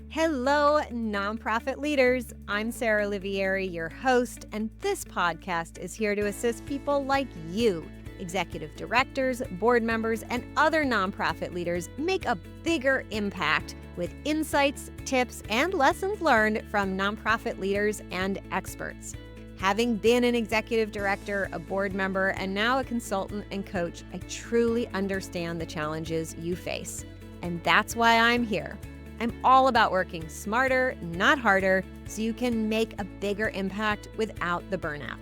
Hello, nonprofit leaders. I'm Sarah Livieri, your host, and this podcast is here to assist people like you, executive directors, board members, and other nonprofit leaders, make a bigger impact with insights, tips, and lessons learned from nonprofit leaders and experts. Having been an executive director, a board member, and now a consultant and coach, I truly understand the challenges you face. And that's why I'm here. I'm all about working smarter, not harder, so you can make a bigger impact without the burnout.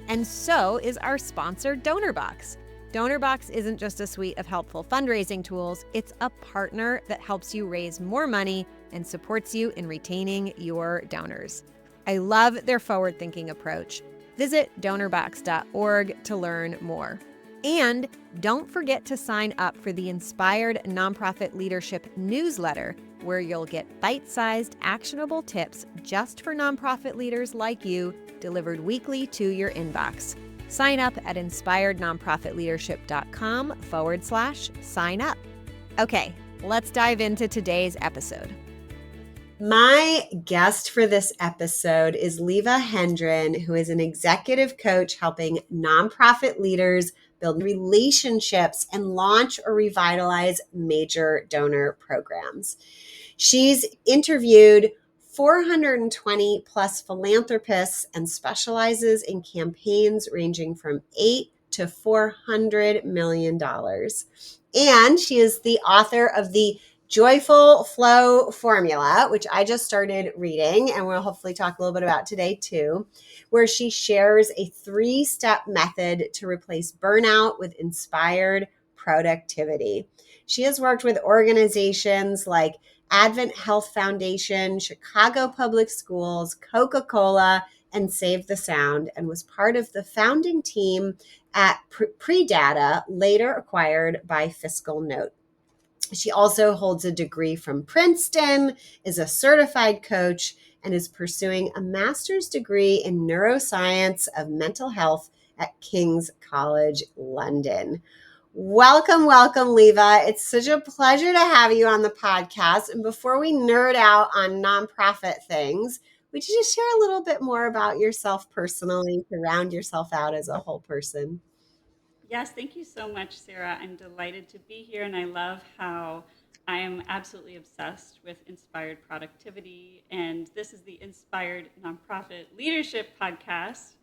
And so is our sponsor, DonorBox. DonorBox isn't just a suite of helpful fundraising tools, it's a partner that helps you raise more money and supports you in retaining your donors. I love their forward-thinking approach. Visit donorbox.org to learn more. And don't forget to sign up for the Inspired Nonprofit Leadership newsletter, where you'll get bite-sized, actionable tips just for nonprofit leaders like you, delivered weekly to your inbox. Sign up at inspirednonprofitleadership.com/sign up. Okay, let's dive into today's episode. My guest for this episode is Lieve Hendren, who is an executive coach helping nonprofit leaders build relationships and launch or revitalize major donor programs. She's interviewed 420 plus philanthropists and specializes in campaigns ranging from $8 to $400 million. And she is the author of the Joyful Flow Formula, which I just started reading and we'll hopefully talk a little bit about today too, where she shares a 3-step method to replace burnout with inspired productivity. She has worked with organizations like Advent Health Foundation, Chicago Public Schools, Coca-Cola, and Save the Sound, and was part of the founding team at Predata, later acquired by Fiscal Note. She also holds a degree from Princeton, is a certified coach, and is pursuing a master's degree in neuroscience of mental health at King's College London. Welcome, Lieve. It's such a pleasure to have you on the podcast. And before we nerd out on nonprofit things, would you just share a little bit more about yourself personally to round yourself out as a whole person? Yes, thank you so much, Sarah. I'm delighted to be here, and I love how I am absolutely obsessed with inspired productivity. And this is the Inspired Nonprofit Leadership Podcast.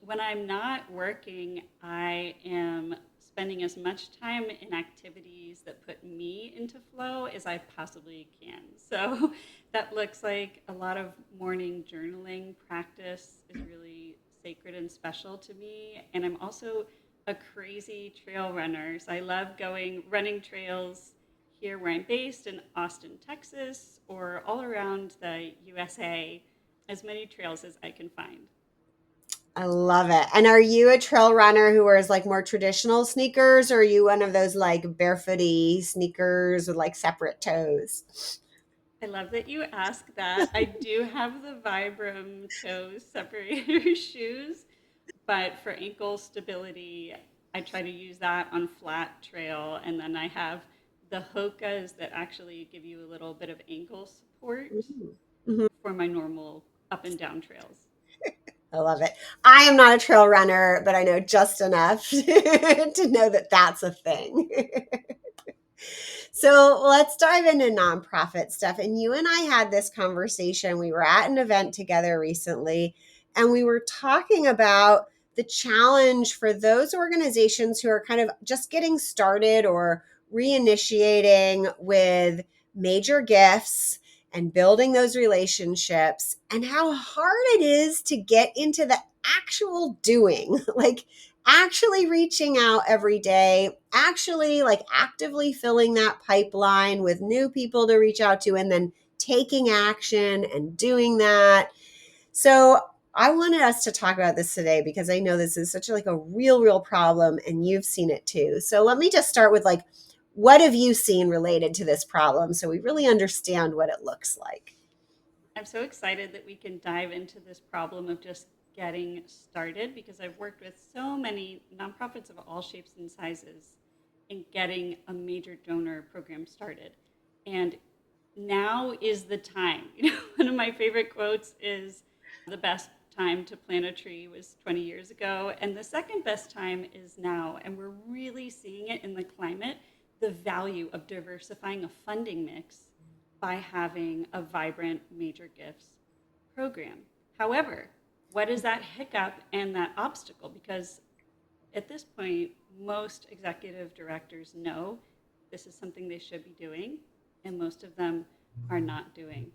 When I'm not working, I am spending as much time in activities that put me into flow as I possibly can. So that looks like a lot of morning journaling practice is really sacred and special to me. And I'm also a crazy trail runner. So I love running trails here where I'm based in Austin, Texas, or all around the USA, as many trails as I can find. I love it. And are you a trail runner who wears like more traditional sneakers, or are you one of those like barefooty sneakers with like separate toes? I love that you ask that. I do have the Vibram toe separator shoes, but for ankle stability, I try to use that on flat trail. And then I have the Hokas that actually give you a little bit of ankle support Mhm. for my normal up and down trails. I love it. I am not a trail runner, but I know just enough to know that that's a thing. So let's dive into nonprofit stuff. And you and I had this conversation. We were at an event together recently, and we were talking about the challenge for those organizations who are kind of just getting started or reinitiating with major gifts and building those relationships, and how hard it is to get into the actual doing. Like, actually reaching out every day, actually like actively filling that pipeline with new people to reach out to, and then taking action and doing that. So I wanted us to talk about this today because I know this is such like a real problem, and you've seen it too. So let me just start with like, what have you seen related to this problem so we really understand what it looks like? I'm so excited that we can dive into this problem of just getting started, because I've worked with so many nonprofits of all shapes and sizes in getting a major donor program started. And now is the time. One of my favorite quotes is the best time to plant a tree was 20 years ago, and the second best time is now. And we're really seeing it in the climate, the value of diversifying a funding mix by having a vibrant major gifts program. However, what is that hiccup and that obstacle? Because at this point, most executive directors know this is something they should be doing, and most of them are not doing.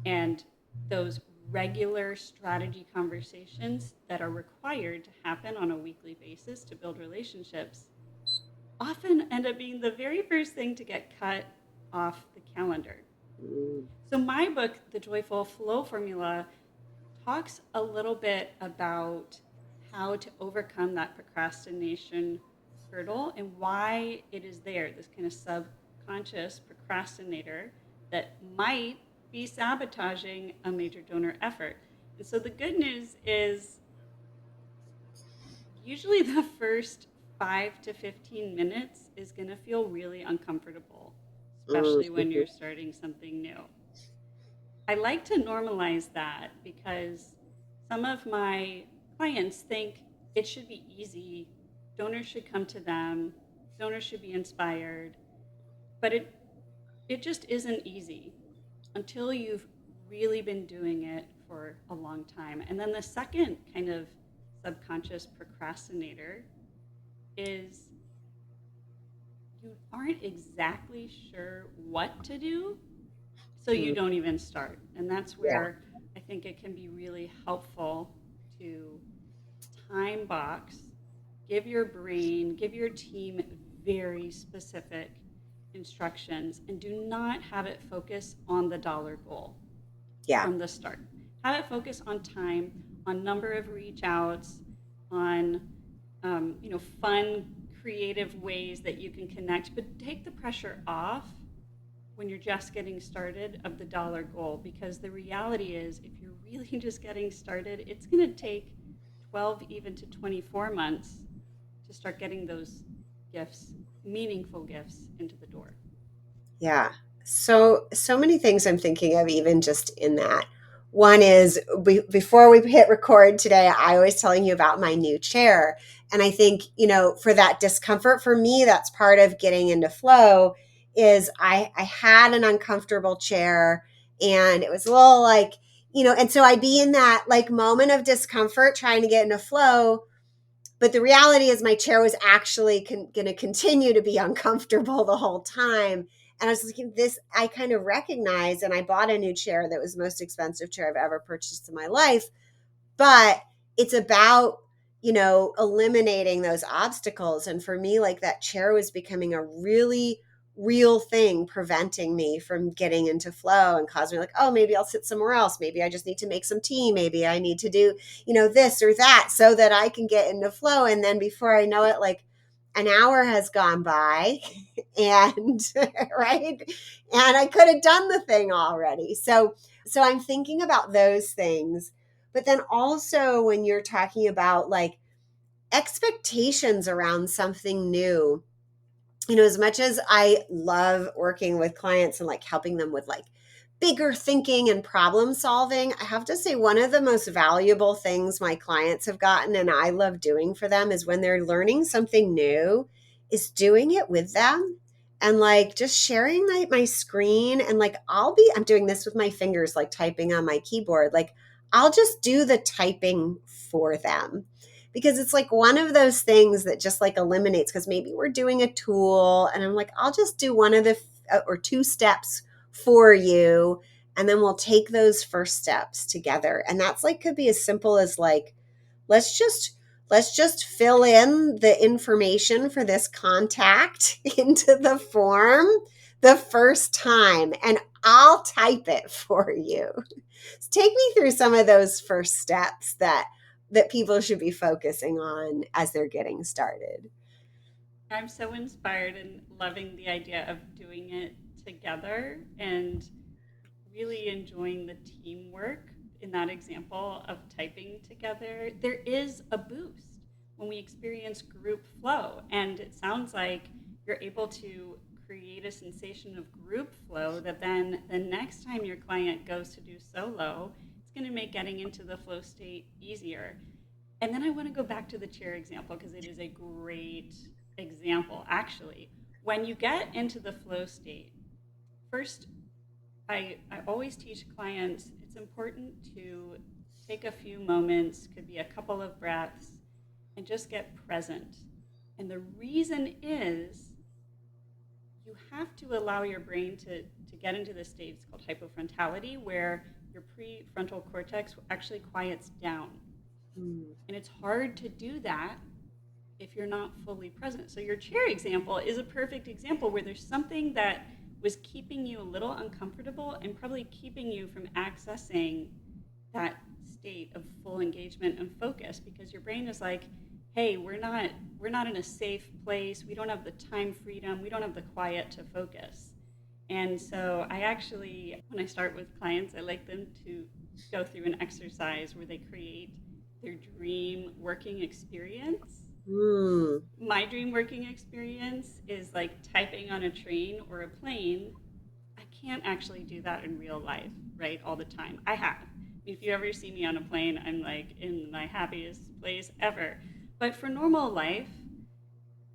And those regular strategy conversations that are required to happen on a weekly basis to build relationships often end up being the very first thing to get cut off the calendar. Mm. So, my book, The Joyful Flow Formula, talks a little bit about how to overcome that procrastination hurdle and why it is there, this kind of subconscious procrastinator that might be sabotaging a major donor effort. And so the good news is usually the first 5 to 15 minutes is going to feel really uncomfortable, especially when Mhm. you're starting something new. I like to normalize that because some of my clients think it should be easy. Donors should come to them. Donors should be inspired. But it just isn't easy until you've really been doing it for a long time. And then the second kind of subconscious procrastinator is you aren't exactly sure what to do, so you Mm. don't even start. And that's Yeah. where I think it can be really helpful to time box, give your brain, give your team very specific instructions, and do not have it focus on the dollar goal Yeah. from the start. Have it focus on time, on number of reach outs, on fun, creative ways that you can connect, but take the pressure off when you're just getting started of the dollar goal, because the reality is if you're really just getting started, it's going to take 12 even to 24 months to start getting those gifts, meaningful gifts, into the door. Yeah. So many things I'm thinking of, even just in that. One is before we hit record today, I was telling you about my new chair. And I think, for that discomfort for me, that's part of getting into flow is I had an uncomfortable chair and it was a little like, and so I'd be in that like moment of discomfort trying to get into flow. But the reality is my chair was actually going to continue to be uncomfortable the whole time. And I was looking this, I kind of recognized, and I bought a new chair that was the most expensive chair I've ever purchased in my life. But it's about, eliminating those obstacles. And for me, like that chair was becoming a really real thing preventing me from getting into flow and causing me like, oh, maybe I'll sit somewhere else. Maybe I just need to make some tea. Maybe I need to do, this or that so that I can get into flow. And then before I know it, like an hour has gone by and right. And I could have done the thing already. So I'm thinking about those things. But then also when you're talking about like expectations around something new, as much as I love working with clients and like helping them with like bigger thinking and problem solving, I have to say one of the most valuable things my clients have gotten and I love doing for them is when they're learning something new, is doing it with them and like just sharing my screen and like I'm doing this with my fingers, like typing on my keyboard. Like I'll just do the typing for them because it's like one of those things that just like eliminates, because maybe we're doing a tool and I'm like, I'll just do one of the or two steps for you, and then we'll take those first steps together. And that's like could be as simple as like, let's just fill in the information for this contact into the form the first time and I'll type it for you. So take me through some of those first steps that people should be focusing on as they're getting started. I'm so inspired and loving the idea of doing it together and really enjoying the teamwork in that example of typing together. There is a boost when we experience group flow, and it sounds like you're able to create a sensation of group flow that then the next time your client goes to do solo, it's going to make getting into the flow state easier. And then I want to go back to the chair example because it is a great example, actually. When you get into the flow state, first, I always teach clients it's important to take a few moments, could be a couple of breaths, and just get present. And the reason is you have to allow your brain to get into this state. It's called hypofrontality, where your prefrontal cortex actually quiets down. And it's hard to do that if you're not fully present. So your chair example is a perfect example where there's something that was keeping you a little uncomfortable and probably keeping you from accessing that state of full engagement and focus, because your brain is like, hey, we're not in a safe place. We don't have the time freedom. We don't have the quiet to focus. And so I actually, when I start with clients, I like them to go through an exercise where they create their dream working experience. My dream working experience is like typing on a train or a plane. I can't actually do that in real life, right, all the time. I have. If you ever see me on a plane, I'm like in my happiest place ever. But for normal life,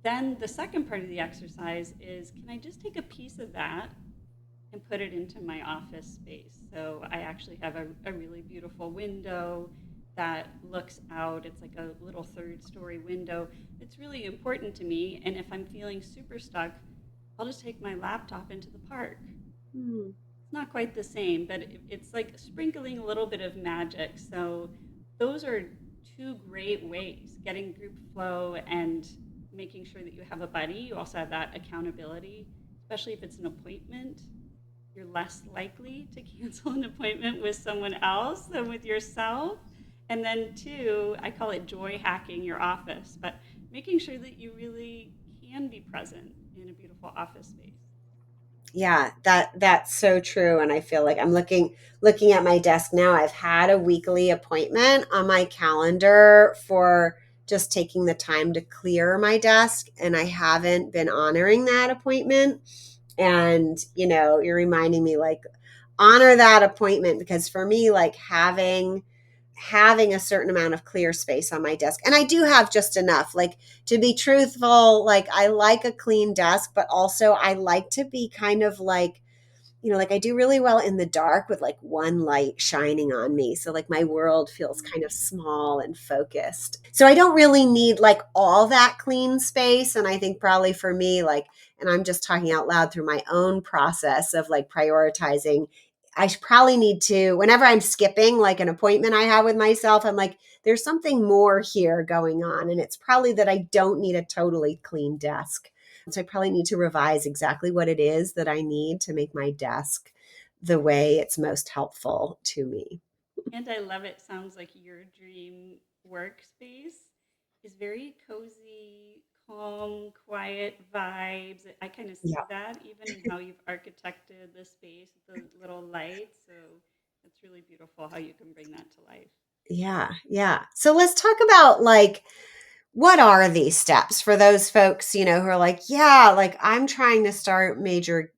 then the second part of the exercise is, can I just take a piece of that and put it into my office space? So I actually have a really beautiful window that looks out. It's like a little third-story window. It's really important to me. And if I'm feeling super stuck, I'll just take my laptop into the park. It's not quite the same, but it's like sprinkling a little bit of magic. So those are two great ways, getting group flow and making sure that you have a buddy. You also have that accountability, especially if it's an appointment. You're less likely to cancel an appointment with someone else than with yourself. And then two, I call it joy hacking your office, but making sure that you really can be present in a beautiful office space. Yeah, that's so true. And I feel like I'm looking at my desk now. I've had a weekly appointment on my calendar for just taking the time to clear my desk, and I haven't been honoring that appointment. And you're reminding me, like, honor that appointment, because for me, like, having a certain amount of clear space on my desk, and I do have just enough, like, to be truthful, like, I like a clean desk, but also I like to be kind of like, like, I do really well in the dark with like one light shining on me. So like my world feels kind of small and focused. So I don't really need like all that clean space. And I think probably for me, like, and I'm just talking out loud through my own process of like prioritizing, I should probably need to, whenever I'm skipping like an appointment I have with myself, I'm like, there's something more here going on. And it's probably that I don't need a totally clean desk. So I probably need to revise exactly what it is that I need to make my desk the way it's most helpful to me. And I love it. Sounds like your dream workspace is very cozy, calm, quiet vibes. I kind of see Yeah. that even in how you've architected the space with the little lights. So it's really beautiful how you can bring that to life. Yeah. Yeah. So let's talk about like, what are these steps for those folks, who are like, yeah, like I'm trying to start major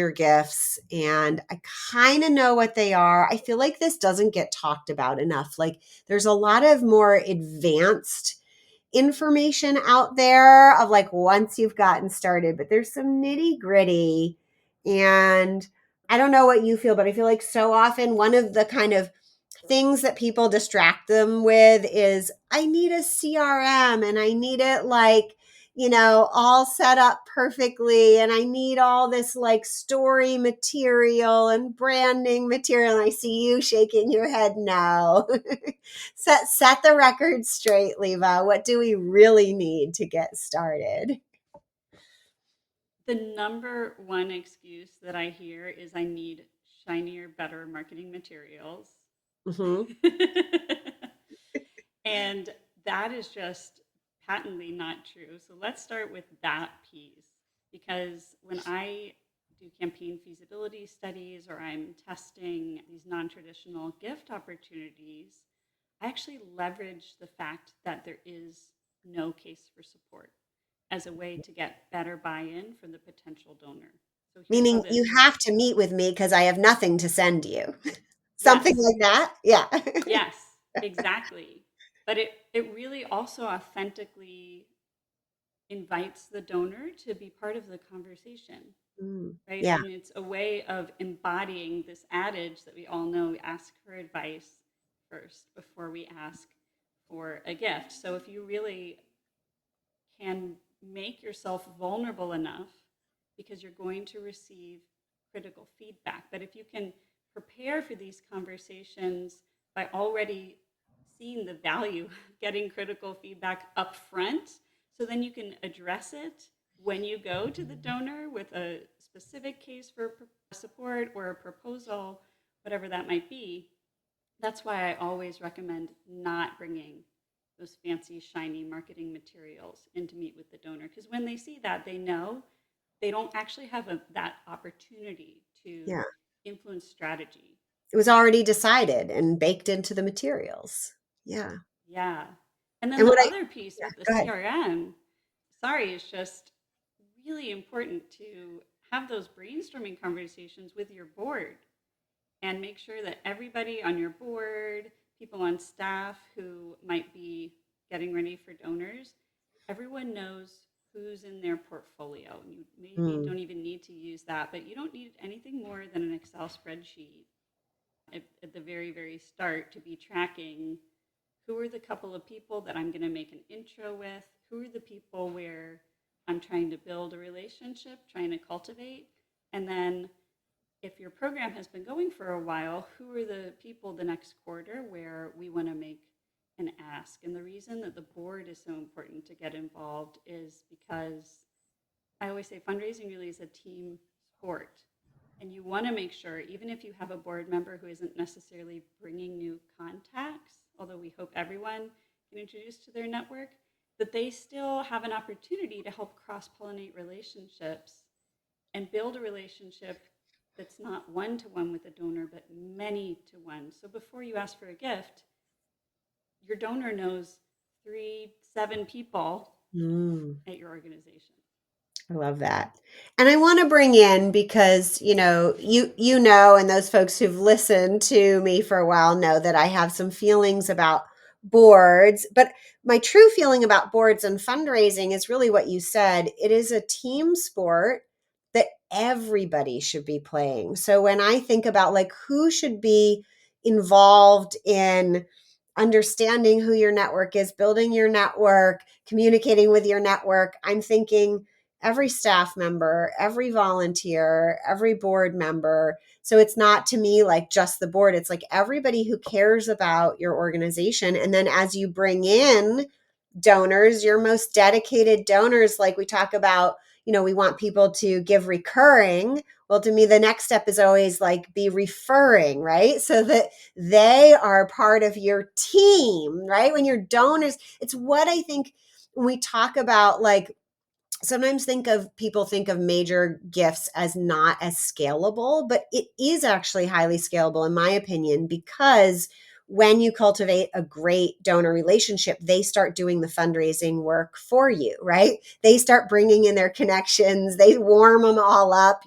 gifts and I kind of know what they are. I feel like this doesn't get talked about enough. Like there's a lot of more advanced information out there of like once you've gotten started, but there's some nitty gritty. And I don't know what you feel, but I feel like so often one of the kind of things that people distract them with is, I need a CRM and I need it like, all set up perfectly. And I need all this like story material and branding material. And I see you shaking your head no. Set the record straight, Lieve. What do we really need to get started? The number one excuse that I hear is I need shinier, better marketing materials. Mm-hmm. And that is just patently not true. So let's start with that piece. Because when I do campaign feasibility studies or I'm testing these non-traditional gift opportunities, I actually leverage the fact that there is no case for support. as a way to get better buy-in from the potential donor. So here's how Meaning you this works. have to meet with me because I have nothing to send you. Something Yes, like that. Yeah. yes, exactly. But it really also authentically invites the donor to be part of the conversation, right? Yeah. And it's a way of embodying this adage that we all know: we ask for advice first before we ask for a gift. So if you really can make yourself vulnerable enough, because you're going to receive critical feedback. But if you can prepare for these conversations by already seeing the value of getting critical feedback up front, so then you can address it when you go to the donor with a specific case for support or a proposal, whatever that might be. That's why I always recommend not bringing those fancy, shiny marketing materials in to meet with the donor. Because when they see that, they know they don't actually have that opportunity to Yeah. influence strategy. It was already decided and baked into the materials. Yeah. Yeah. And then And the what I, other piece yeah, with the go ahead. CRM, sorry, is just really important to have those brainstorming conversations with your board and make sure that everybody on your board, people on staff who might be getting ready for donors, everyone knows who's in their portfolio. You maybe Mm, don't even need to use that, but you don't need anything more than an Excel spreadsheet at the very, very start to be tracking who are the couple of people that I'm going to make an intro with, who are the people where I'm trying to build a relationship, trying to cultivate, and then if your program has been going for a while, who are the people the next quarter where we want to make an ask? And the reason that the board is so important to get involved is because I always say fundraising really is a team sport. And you want to make sure, even if you have a board member who isn't necessarily bringing new contacts, although we hope everyone can introduce to their network, that they still have an opportunity to help cross pollinate relationships and build a relationship that's not one to one with a donor, but many to one. So before you ask for a gift, your donor knows 7 people mm. at your organization. I love that. And I want to bring in because, you know, and those folks who've listened to me for a while know that I have some feelings about boards, but my true feeling about boards and fundraising is really what you said. It is a team sport that everybody should be playing. So when I think about like who should be involved in understanding who your network is, building your network, communicating with your network, I'm thinking every staff member, every volunteer, every board member. So it's not to me like just the board, it's like everybody who cares about your organization. And then as you bring in donors, your most dedicated donors, like we talk about, we want people to give recurring. Well, to me, the next step is always like be referring, right? So that they are part of your team, right? When your donors, it's what I think when we talk about like sometimes people think of major gifts as not as scalable, but it is actually highly scalable in my opinion, because when you cultivate a great donor relationship, they start doing the fundraising work for you, right? They start bringing in their connections, they warm them all up,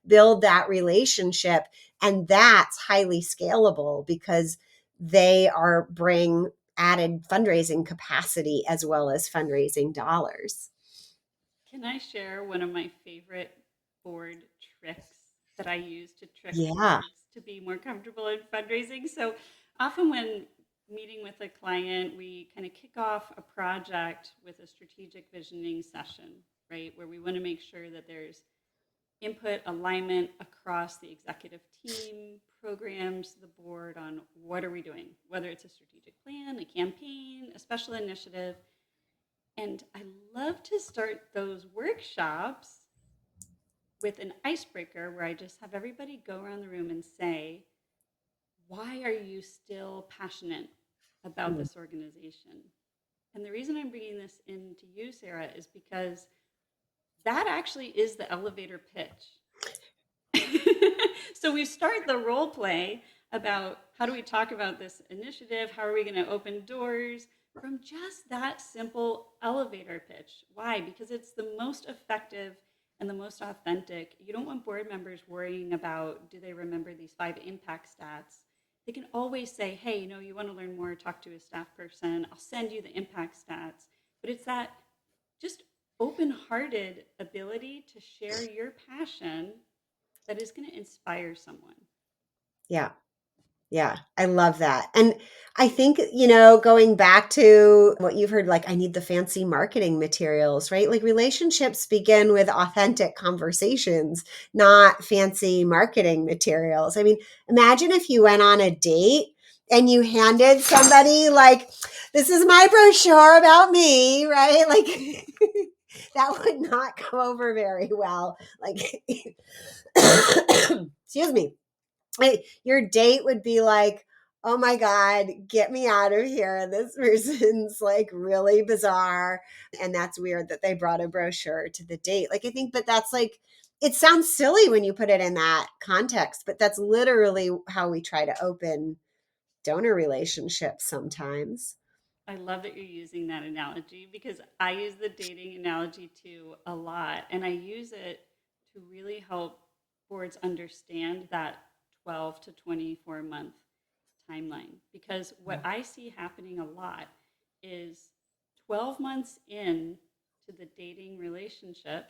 build that relationship. And that's highly scalable because they are bring added fundraising capacity as well as fundraising dollars. Can I share one of my favorite board tricks that I use to trick Yeah. boards to be more comfortable in fundraising? So often when meeting with a client, we kind of kick off a project with a strategic visioning session, right? Where we want to make sure that there's input alignment across the executive team, programs, the board on what are we doing, whether it's a strategic plan, a campaign, a special initiative. And I love to start those workshops with an icebreaker where I just have everybody go around the room and say, why are you still passionate about Mm. this organization? And the reason I'm bringing this into you, Sarah, is because that actually is the elevator pitch. So we start the role play about how do we talk about this initiative? How are we going to open doors? from just that simple elevator pitch. Why? Because it's the most effective and the most authentic. You don't want board members worrying about, do they remember these 5 impact stats? They can always say, hey, you want to learn more, talk to a staff person. I'll send you the impact stats. But it's that just open-hearted ability to share your passion that is going to inspire someone. Yeah. Yeah, I love that. And I think, going back to what you've heard, like, I need the fancy marketing materials, right? Like, relationships begin with authentic conversations, not fancy marketing materials. I mean, imagine if you went on a date and you handed somebody, like, this is my brochure about me, right? Like, that would not go over very well. Like, excuse me, your date would be like, oh my God, get me out of here. This person's like really bizarre. And that's weird that they brought a brochure to the date. Like, I think, but that's like, it sounds silly when you put it in that context, but that's literally how we try to open donor relationships sometimes. I love that you're using that analogy because I use the dating analogy too a lot. And I use it to really help boards understand that 12 to 24-month timeline. Because what I see happening a lot is 12 months in to the dating relationship,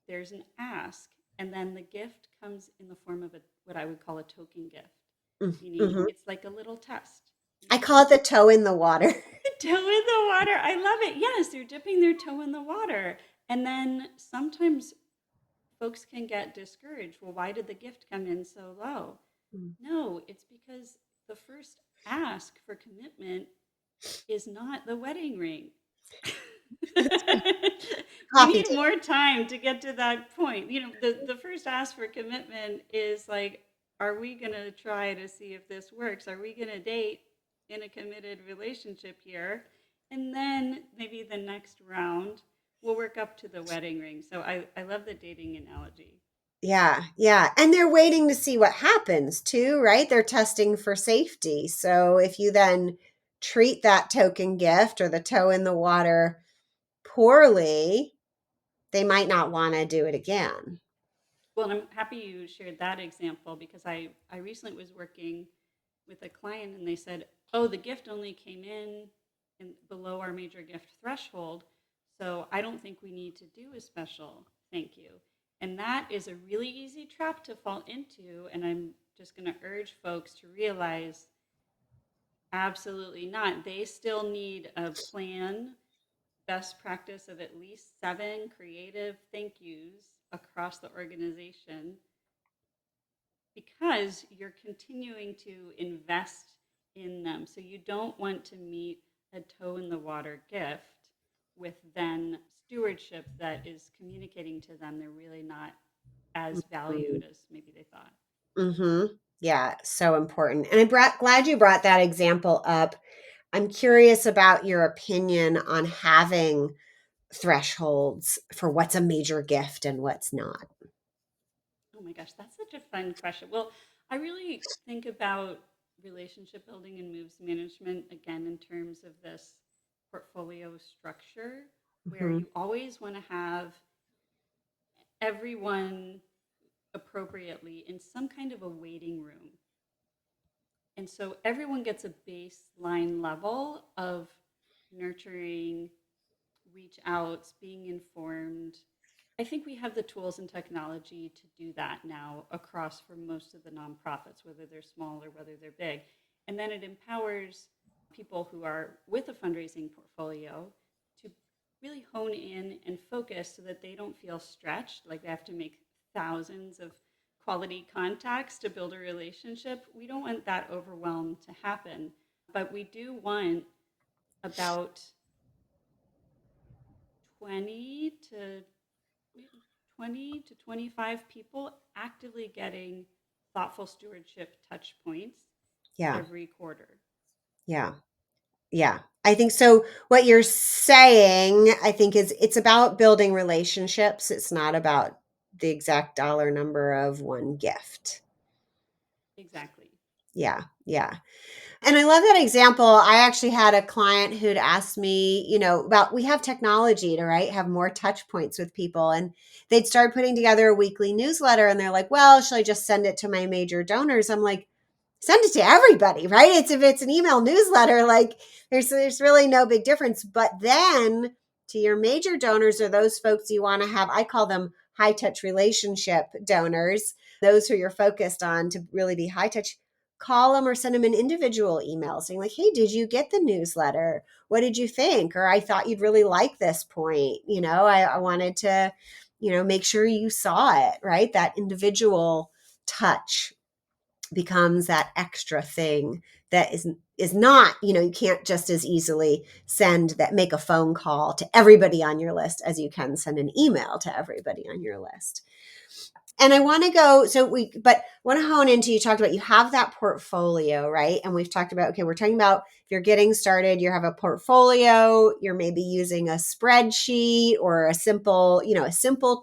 there's an ask, and then the gift comes in the form of what I would call a token gift, meaning Mm-hmm. it's like a little test. I call it the toe in the water. Toe in the water. I love it. Yes, they're dipping their toe in the water. And then sometimes folks can get discouraged. Well, why did the gift come in so low? No, it's because the first ask for commitment is not the wedding ring. We Coffee need date. more time to get to that point. The first ask for commitment is like, are we going to try to see if this works? Are we going to date in a committed relationship here? And then maybe the next round, we'll work up to the wedding ring. So I love the dating analogy. Yeah, yeah. And they're waiting to see what happens too, right? They're testing for safety. So if you then treat that token gift or the toe in the water poorly, they might not want to do it again. Well, and I'm happy you shared that example because I recently was working with a client and they said, oh, the gift only came in below our major gift threshold. So I don't think we need to do a special thank you. And that is a really easy trap to fall into. And I'm just going to urge folks to realize absolutely not. They still need a plan, best practice of at least 7 creative thank yous across the organization because you're continuing to invest in them. So you don't want to meet a toe in the water gift with then stewardship that is communicating to them they're really not as valued as maybe they thought. Mm-hmm. Yeah, so important. And glad you brought that example up. I'm curious about your opinion on having thresholds for what's a major gift and what's not. Oh my gosh, that's such a fun question. Well, I really think about relationship building and moves management again in terms of this portfolio structure where Mm-hmm. you always want to have everyone appropriately in some kind of a waiting room. And so everyone gets a baseline level of nurturing, reach outs, being informed. I think we have the tools and technology to do that now across for most of the nonprofits, whether they're small or whether they're big. And then it empowers people who are with a fundraising portfolio to really hone in and focus so that they don't feel stretched, like they have to make thousands of quality contacts to build a relationship. We don't want that overwhelm to happen, but we do want about 20 to 20 to 25 people actively getting thoughtful stewardship touch points Yeah, every quarter. yeah. Yeah, I think so. What you're saying, I think, is it's about building relationships. It's not about the exact dollar number of one gift. Exactly. Yeah, yeah. And I love that example. I actually had a client who'd asked me, about we have technology to, right, have more touch points with people. And they'd start putting together a weekly newsletter and they're like, well, should I just send it to my major donors? I'm like, send it to everybody, right? If it's an email newsletter, like there's really no big difference. But then to your major donors or those folks you want to have, I call them high touch relationship donors, those who you're focused on to really be high touch, call them or send them an individual email saying like, hey, did you get the newsletter? What did you think? Or I thought you'd really like this point. I wanted to, make sure you saw it, right? That individual touch becomes that extra thing that is not, you can't just as easily make a phone call to everybody on your list as you can send an email to everybody on your list. And I want to go, but want to hone into, you talked about, you have that portfolio, right? And we've talked about, okay, we're talking about if you're getting started, you have a portfolio, you're maybe using a spreadsheet or a simple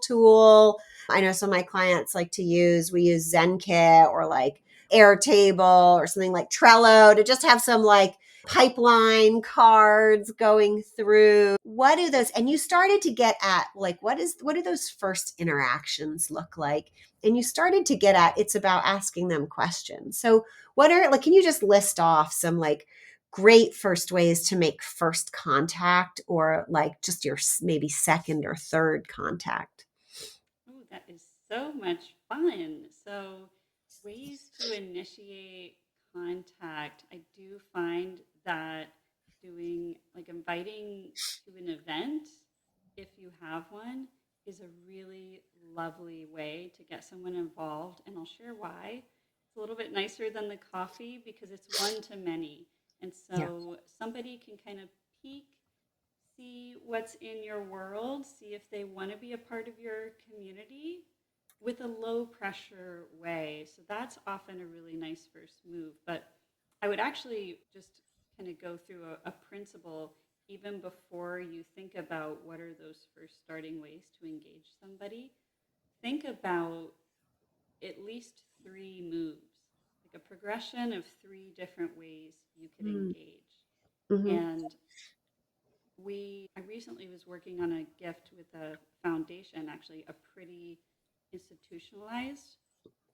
tool. I know some of my clients we use ZenKit or like Airtable or something like Trello to just have some like pipeline cards going through. What do those, and you started to get at like, what do those first interactions look like? And you started to get at, it's about asking them questions. So can you just list off some like great first ways to make first contact, or like just your maybe second or third contact? Oh, that is so much fun. So, ways to initiate contact. I do find that doing like inviting to an event, if you have one, is a really lovely way to get someone involved. And I'll share why. It's a little bit nicer than the coffee because it's one to many. And Yeah. so somebody can kind of peek, see what's in your world, see if they want to be a part of your community with a low pressure way. So that's often a really nice first move. But I would actually just kind of go through a principle even before you think about what are those first starting ways to engage somebody. Think about at least three moves, like a progression of three different ways you could engage. Mm-hmm. And I recently was working on a gift with a foundation, actually a pretty institutionalized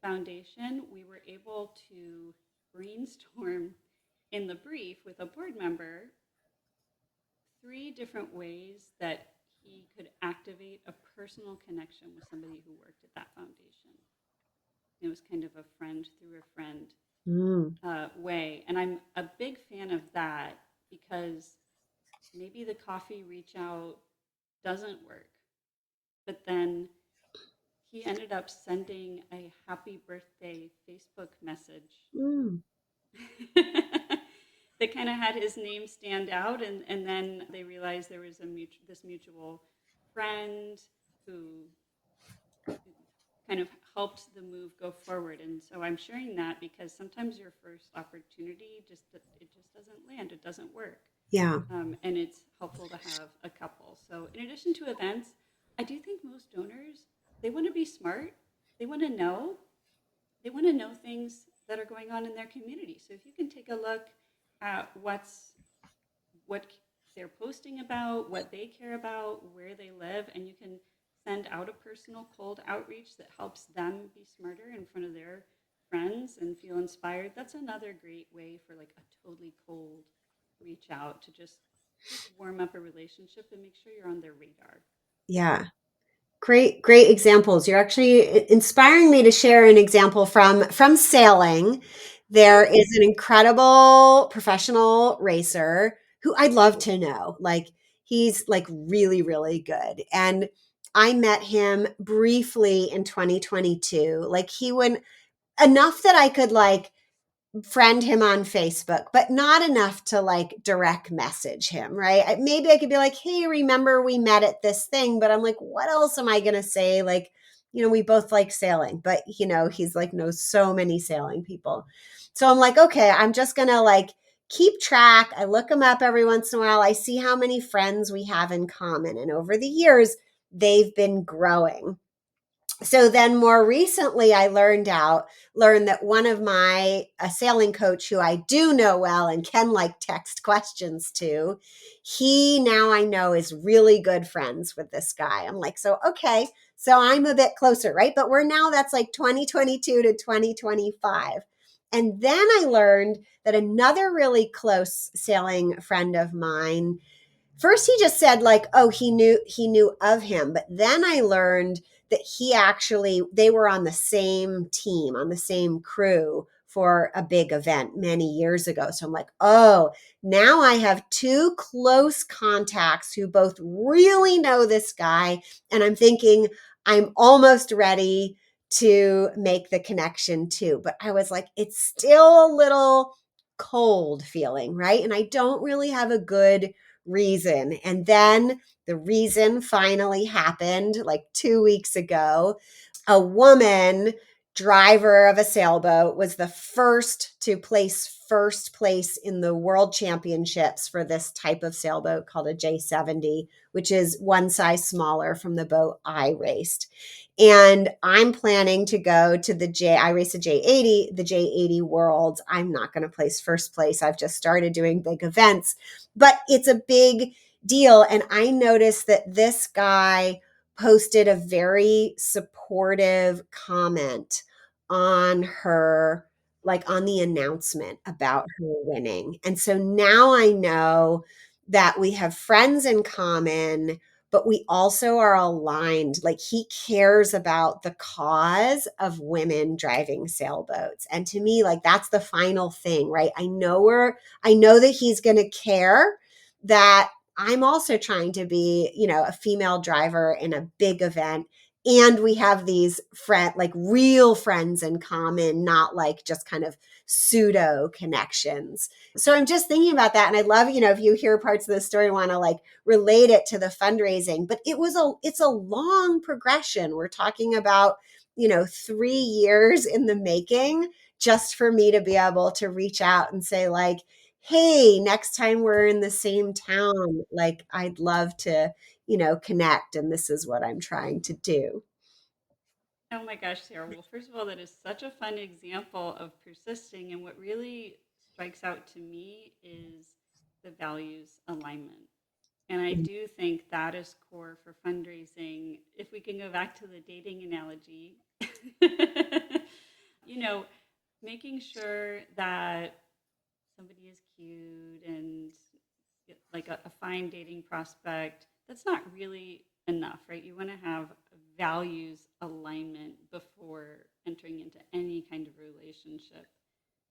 foundation. We were able to brainstorm in the brief with a board member three different ways that he could activate a personal connection with somebody who worked at that foundation. It was kind of a friend through a friend Mm. way. And I'm a big fan of that because maybe the coffee reach out doesn't work. But then he ended up sending a happy birthday Facebook message Mm. that kind of had his name stand out. And then they realized there was this mutual friend who kind of helped the move go forward. And so I'm sharing that because sometimes your first opportunity it just doesn't land. It doesn't work. Yeah. And it's helpful to have a couple. So in addition to events, I do think most donors, they want to be smart. They want to know. They want to know things that are going on in their community. So if you can take a look at what they're posting about, what they care about, where they live, and you can send out a personal cold outreach that helps them be smarter in front of their friends and feel inspired. That's another great way for like a totally cold reach out to just warm up a relationship and make sure you're on their radar. Yeah. Great examples. You're actually inspiring me to share an example from sailing. There is an incredible professional racer who I'd love to know. Like he's like really, really good. And I met him briefly in 2022. Like he went enough that I could like friend him on Facebook, but not enough to like direct message him, right? Maybe I could be like, hey, remember we met at this thing, but I'm like, what else am I going to say? Like, we both like sailing, but he's like knows so many sailing people. So I'm like, okay, I'm just going to like keep track. I look him up every once in a while. I see how many friends we have in common. And over the years, they've been growing. So then more recently, I learned that one of my a sailing coach who I do know well and can like text questions to, he now I know is really good friends with this guy. I'm like, so okay, so I'm a bit closer, right? But we're now that's like 2022 to 2025. And then I learned that another really close sailing friend of mine, first he just said like, oh, he knew of him, but then I learned that they were on the same team, on the same crew for a big event many years ago. So I'm like, oh, now I have two close contacts who both really know this guy, and I'm thinking I'm almost ready to make the connection too. But I was like, it's still a little cold feeling, right? And I don't really have a good reason. And then the reason finally happened like 2 weeks ago. A woman driver of a sailboat was the first to place first place in the world championships for this type of sailboat called a J70, which is one size smaller from the boat I raced. And I'm planning to go to I race a J80, the J80 Worlds. I'm not going to place first place. I've just started doing big events, but it's a big deal. And I noticed that this guy posted a very supportive comment on her, like on the announcement about her winning. And so now I know that we have friends in common, but we also are aligned. Like he cares about the cause of women driving sailboats. And to me, like that's the final thing, right? I know that he's going to care that I'm also trying to be, a female driver in a big event. And we have these like real friends in common, not like just kind of pseudo connections. So I'm just thinking about that. And I love, if you hear parts of the story, want to like relate it to the fundraising, but it's a long progression. We're talking about, 3 years in the making just for me to be able to reach out and say like, hey, next time we're in the same town, like I'd love to, connect. And this is what I'm trying to do. Oh my gosh, Sarah. Well, first of all, that is such a fun example of persisting. And what really strikes out to me is the values alignment. And I do think that is core for fundraising. If we can go back to the dating analogy, you know, making sure that somebody is cute and like a fine dating prospect, that's not really enough, right? You want to have values alignment before entering into any kind of relationship,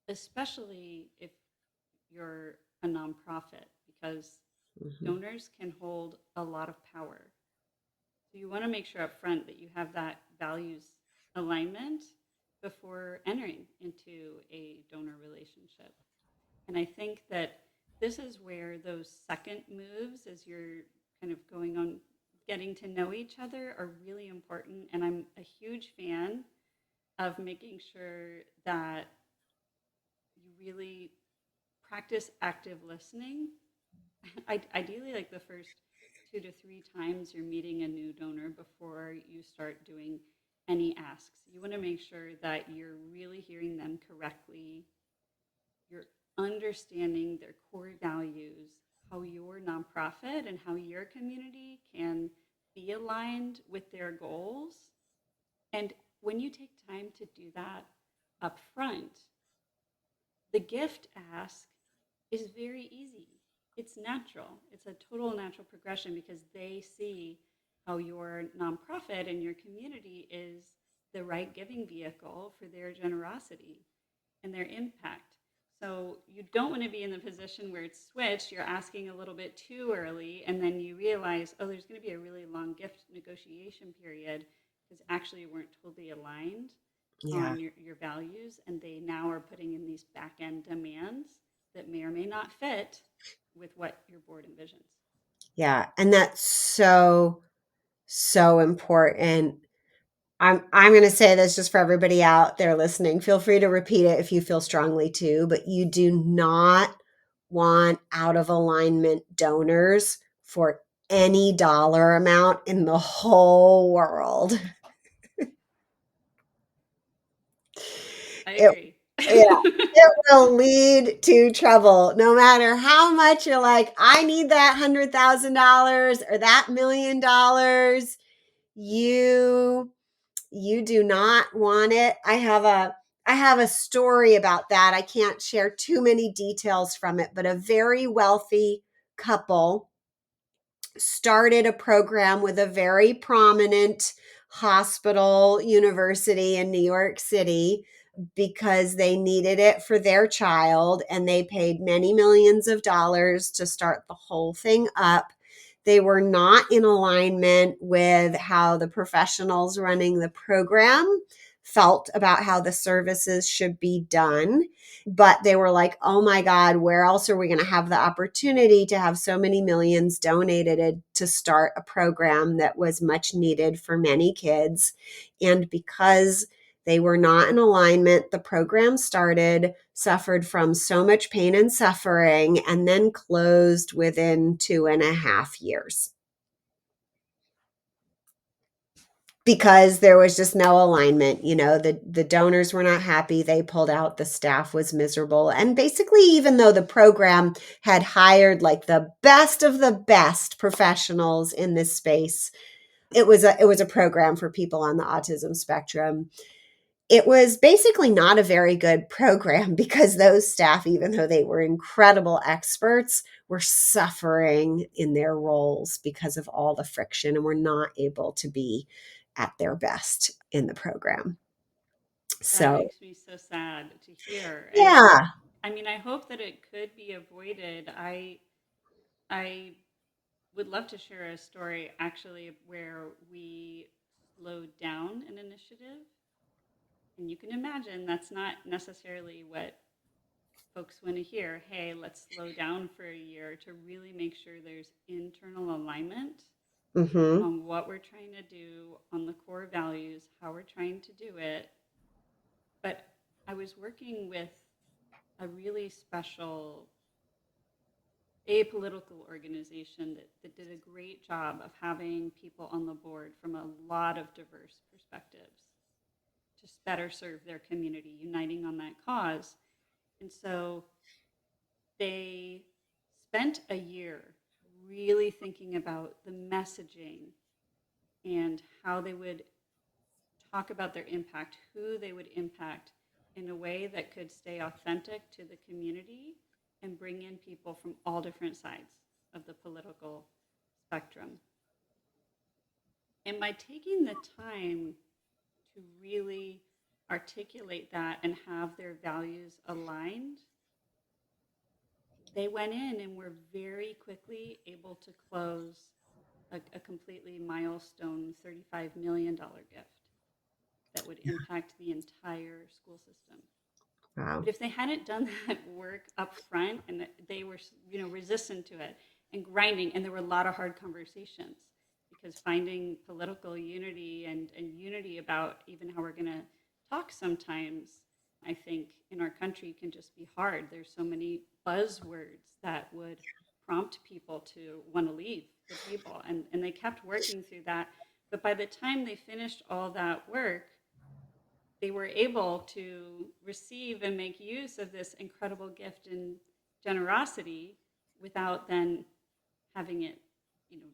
especially if you're a nonprofit, because Mm-hmm. donors can hold a lot of power. So you want to make sure up front that you have that values alignment before entering into a donor relationship. And I think that this is where those second moves, as you're kind of going on getting to know each other, are really important. And I'm a huge fan of making sure that you really practice active listening. Ideally, like the first 2 to 3 times you're meeting a new donor before you start doing any asks. You want to make sure that you're really hearing them correctly, you're understanding their core values, how your nonprofit and how your community can be aligned with their goals. And when you take time to do that up front, the gift ask is very easy. It's natural. It's a total natural progression because they see how your nonprofit and your community is the right giving vehicle for their generosity and their impact. So you don't want to be in the position where it's switched, you're asking a little bit too early, and then you realize, oh, there's going to be a really long gift negotiation period because actually you weren't totally aligned Yeah. on your values, and they now are putting in these back end demands that may or may not fit with what your board envisions. Yeah. And that's so, so important. I'm going to say this just for everybody out there listening. Feel free to repeat it if you feel strongly to, but you do not want out of alignment donors for any dollar amount in the whole world. It, agree. yeah, it will lead to trouble. No matter how much you're like, I need that $100,000 or that $1,000,000, you do not want it. I have a story about that. I can't share too many details from it, but a very wealthy couple started a program with a very prominent hospital university in New York City because they needed it for their child, and they paid many millions of dollars to start the whole thing up. They were not in alignment with how the professionals running the program felt about how the services should be done. But they were like, oh my God, where else are we going to have the opportunity to have so many millions donated to start a program that was much needed for many kids? And because they were not in alignment, the program suffered from so much pain and suffering, and then closed within 2.5 years. Because there was just no alignment. The donors were not happy. They pulled out. The staff was miserable. And basically, even though the program had hired like the best of the best professionals in this space, it was a program for people on the autism spectrum. It was basically not a very good program because those staff, even though they were incredible experts, were suffering in their roles because of all the friction and were not able to be at their best in the program. That So, makes me so sad to hear. And yeah. I mean, I hope that it could be avoided. I would love to share a story actually where we slowed down an initiative. And you can imagine that's not necessarily what folks want to hear. Hey, let's slow down for a year to really make sure there's internal alignment Mm-hmm. on what we're trying to do, on the core values, how we're trying to do it. But I was working with a really special apolitical organization that did a great job of having people on the board from a lot of diverse perspectives to better serve their community, uniting on that cause. And so they spent a year really thinking about the messaging and how they would talk about their impact, who they would impact in a way that could stay authentic to the community and bring in people from all different sides of the political spectrum. And by taking the time to really articulate that and have their values aligned, they went in and were very quickly able to close a completely milestone $35 million gift that would impact the entire school system. Wow. But if they hadn't done that work up front and they were, resistant to it and grinding, and there were a lot of hard conversations because finding political unity and unity about even how we're going to talk sometimes, I think in our country can just be hard. There's so many buzzwords that would prompt people to want to leave the table. And they kept working through that. But by the time they finished all that work, they were able to receive and make use of this incredible gift and generosity without then having it, you know,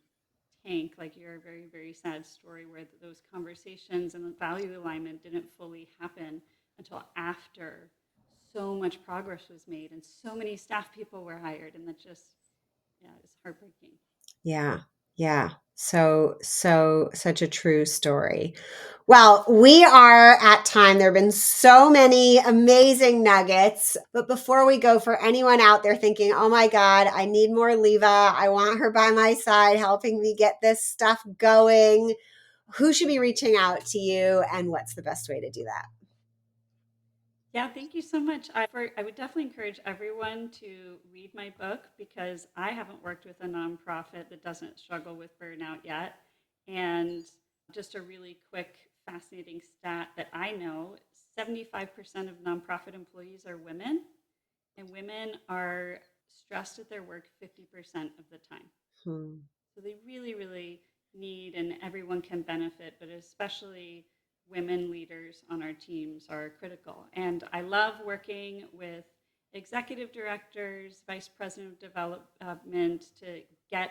tank like your very, very sad story where those conversations and the value alignment didn't fully happen until after so much progress was made and so many staff people were hired. And that just, yeah, it's heartbreaking. Yeah. Yeah. Such a true story. Well, we are at time. There have been so many amazing nuggets. But before we go, for anyone out there thinking, oh my God, I need more Lieve. I want her by my side helping me get this stuff going. Who should be reaching out to you, and what's the best way to do that? Yeah, thank you so much. I would definitely encourage everyone to read my book because I haven't worked with a nonprofit that doesn't struggle with burnout yet. And just a really quick, fascinating stat that I know 75% of nonprofit employees are women, and women are stressed at their work 50% of the time. So they really, really need, and everyone can benefit, but especially women leaders on our teams are critical. And I love working with executive directors, vice president of development to get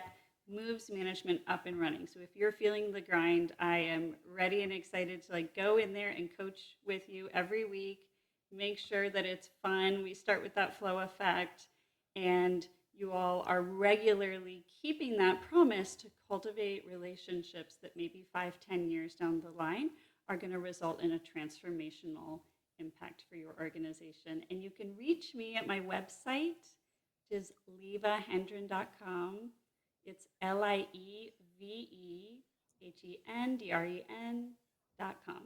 moves management up and running. So if you're feeling the grind, I am ready and excited to go in there and coach with you every week. Make sure that it's fun. We start with that flow effect, and you all are regularly keeping that promise to cultivate relationships that maybe 5-10 years down the line are going to result in a transformational impact for your organization. And you can reach me at my website, which is lievehendren.com. It's LIEVEHENDREN.com.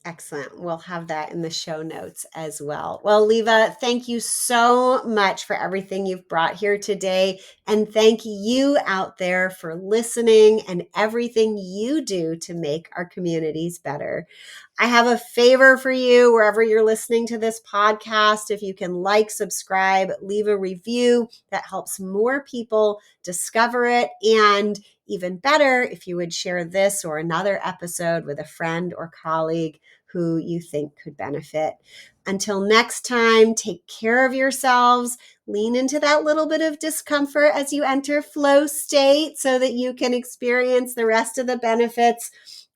Excellent. We'll have that in the show notes as well. Well, Lieve, thank you so much for everything you've brought here today. And thank you out there for listening and everything you do to make our communities better. I have a favor for you wherever you're listening to this podcast. If you can subscribe, leave a review, that helps more people discover it. And even better, if you would share this or another episode with a friend or colleague who you think could benefit. Until next time, take care of yourselves. Lean into that little bit of discomfort as you enter flow state so that you can experience the rest of the benefits.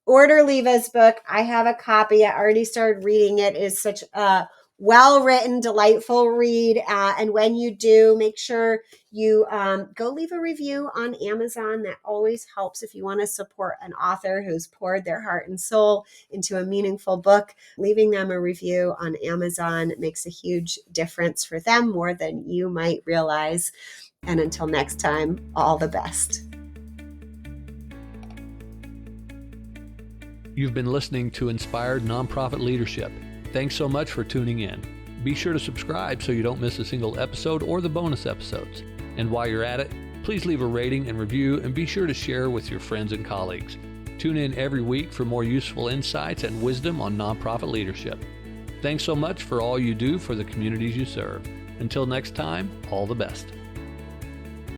Order Lieve's book. I have a copy. I already started reading it. It is such a well-written, delightful read. And when you do, make sure you go leave a review on Amazon. That always helps if you want to support an author who's poured their heart and soul into a meaningful book. Leaving them a review on Amazon makes a huge difference for them, more than you might realize. And until next time, all the best. You've been listening to Inspired Nonprofit Leadership. Thanks so much for tuning in. Be sure to subscribe so you don't miss a single episode or the bonus episodes. And while you're at it, please leave a rating and review, and be sure to share with your friends and colleagues. Tune in every week for more useful insights and wisdom on nonprofit leadership. Thanks so much for all you do for the communities you serve. Until next time, all the best.